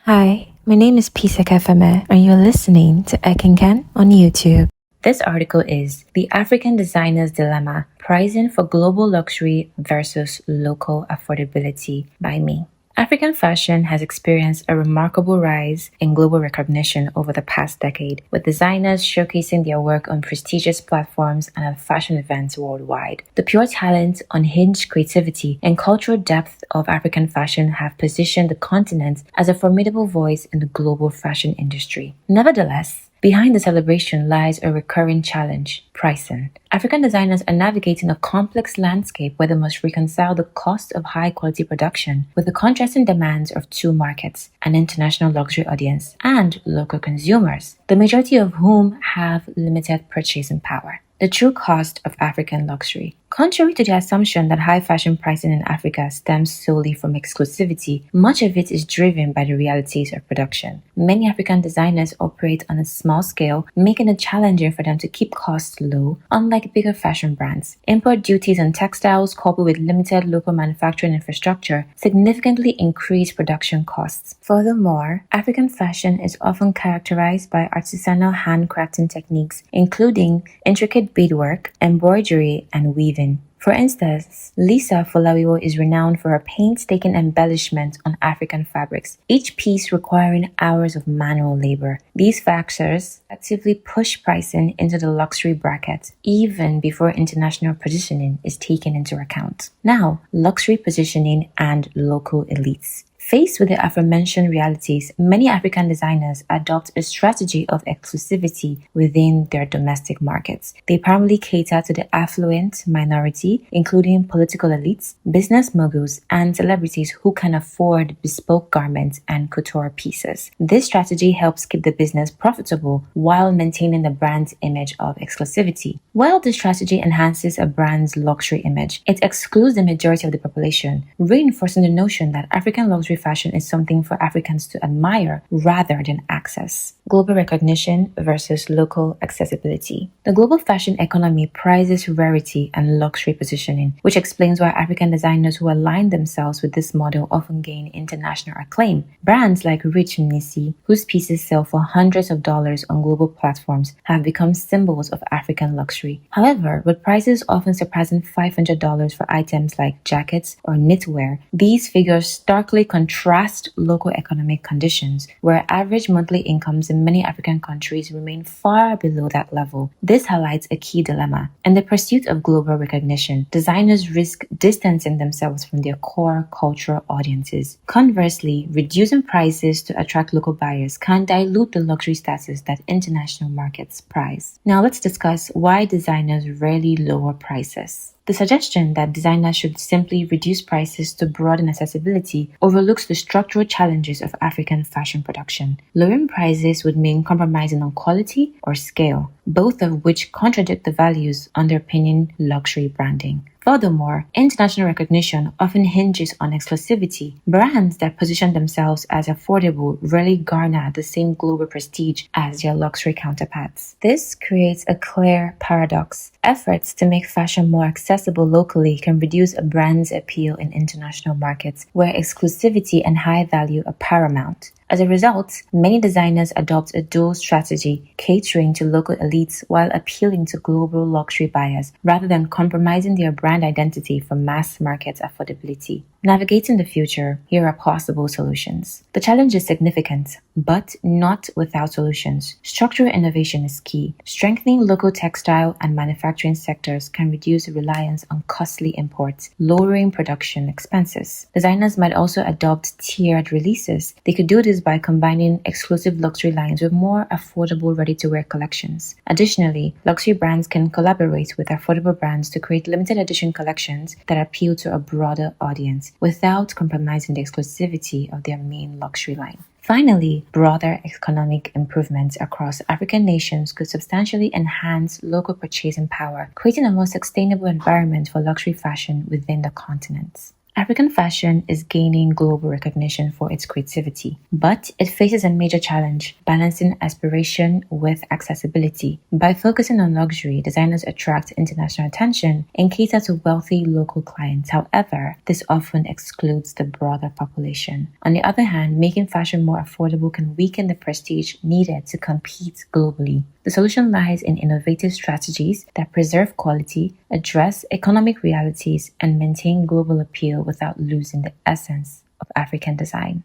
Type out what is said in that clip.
Hi, my name is Eke-Efeme, and you're listening to Eke-Efeme on YouTube. This article is The African Designer's Dilemma, Pricing for Global Luxury versus Local Affordability by me. African fashion has experienced a remarkable rise in global recognition over the past decade, with designers showcasing their work on prestigious platforms and at fashion events worldwide. The pure talent, unhinged creativity, and cultural depth of African fashion have positioned the continent as a formidable voice in the global fashion industry. Nevertheless, behind the celebration lies a recurring challenge: pricing. African designers are navigating a complex landscape where they must reconcile the cost of high-quality production with the contrasting demands of two markets: an international luxury audience and local consumers, the majority of whom have limited purchasing power. The true cost of African luxury. Contrary to the assumption that high fashion pricing in Africa stems solely from exclusivity, much of it is driven by the realities of production. Many African designers operate on a small scale, making it challenging for them to keep costs low, unlike bigger fashion brands. Import duties on textiles, coupled with limited local manufacturing infrastructure, significantly increase production costs. Furthermore, African fashion is often characterized by artisanal handcrafting techniques, including intricate beadwork, embroidery, and weaving. For instance, Lisa Folawiwo is renowned for her painstaking embellishment on African fabrics, each piece requiring hours of manual labor. These factors actively push pricing into the luxury bracket, even before international positioning is taken into account. Now, luxury positioning and local elites. Faced with the aforementioned realities, many African designers adopt a strategy of exclusivity within their domestic markets. They primarily cater to the affluent minority, including political elites, business moguls, and celebrities who can afford bespoke garments and couture pieces. This strategy helps keep the business profitable while maintaining the brand's image of exclusivity. While this strategy enhances a brand's luxury image, it excludes the majority of the population, reinforcing the notion that African luxury fashion is something for Africans to admire rather than access. Global recognition versus local accessibility. The global fashion economy prizes rarity and luxury positioning, which explains why African designers who align themselves with this model often gain international acclaim. Brands like Rich Nisi, whose pieces sell for hundreds of dollars on global platforms, have become symbols of African luxury. However, with prices often surpassing $500 for items like jackets or knitwear, these figures starkly contrast local economic conditions, where average monthly incomes in many African countries remain far below that level. This highlights a key dilemma. In the pursuit of global recognition, designers risk distancing themselves from their core cultural audiences. Conversely, reducing prices to attract local buyers can dilute the luxury status that international markets prize. Now let's discuss why designers rarely lower prices. The suggestion that designers should simply reduce prices to broaden accessibility overlooks the structural challenges of African fashion production. Lowering prices would mean compromising on quality or scale, both of which contradict the values underpinning luxury branding. Furthermore, international recognition often hinges on exclusivity. Brands that position themselves as affordable rarely garner the same global prestige as their luxury counterparts. This creates a clear paradox. Efforts to make fashion more accessible locally can reduce a brand's appeal in international markets, where exclusivity and high value are paramount. As a result, many designers adopt a dual strategy, catering to local elites while appealing to global luxury buyers, rather than compromising their brand identity for mass market affordability. Navigating the future, here are possible solutions. The challenge is significant, but not without solutions. Structural innovation is key. Strengthening local textile and manufacturing sectors can reduce reliance on costly imports, lowering production expenses. Designers might also adopt tiered releases. They could do this by combining exclusive luxury lines with more affordable ready-to-wear collections. Additionally, luxury brands can collaborate with affordable brands to create limited edition collections that appeal to a broader audience, without compromising the exclusivity of their main luxury line. Finally, broader economic improvements across African nations could substantially enhance local purchasing power, creating a more sustainable environment for luxury fashion within the continent. African fashion is gaining global recognition for its creativity, but it faces a major challenge, balancing aspiration with accessibility. By focusing on luxury, designers attract international attention and cater to wealthy local clients. However, this often excludes the broader population. On the other hand, making fashion more affordable can weaken the prestige needed to compete globally. The solution lies in innovative strategies that preserve quality, address economic realities, and maintain global appeal without losing the essence of African design.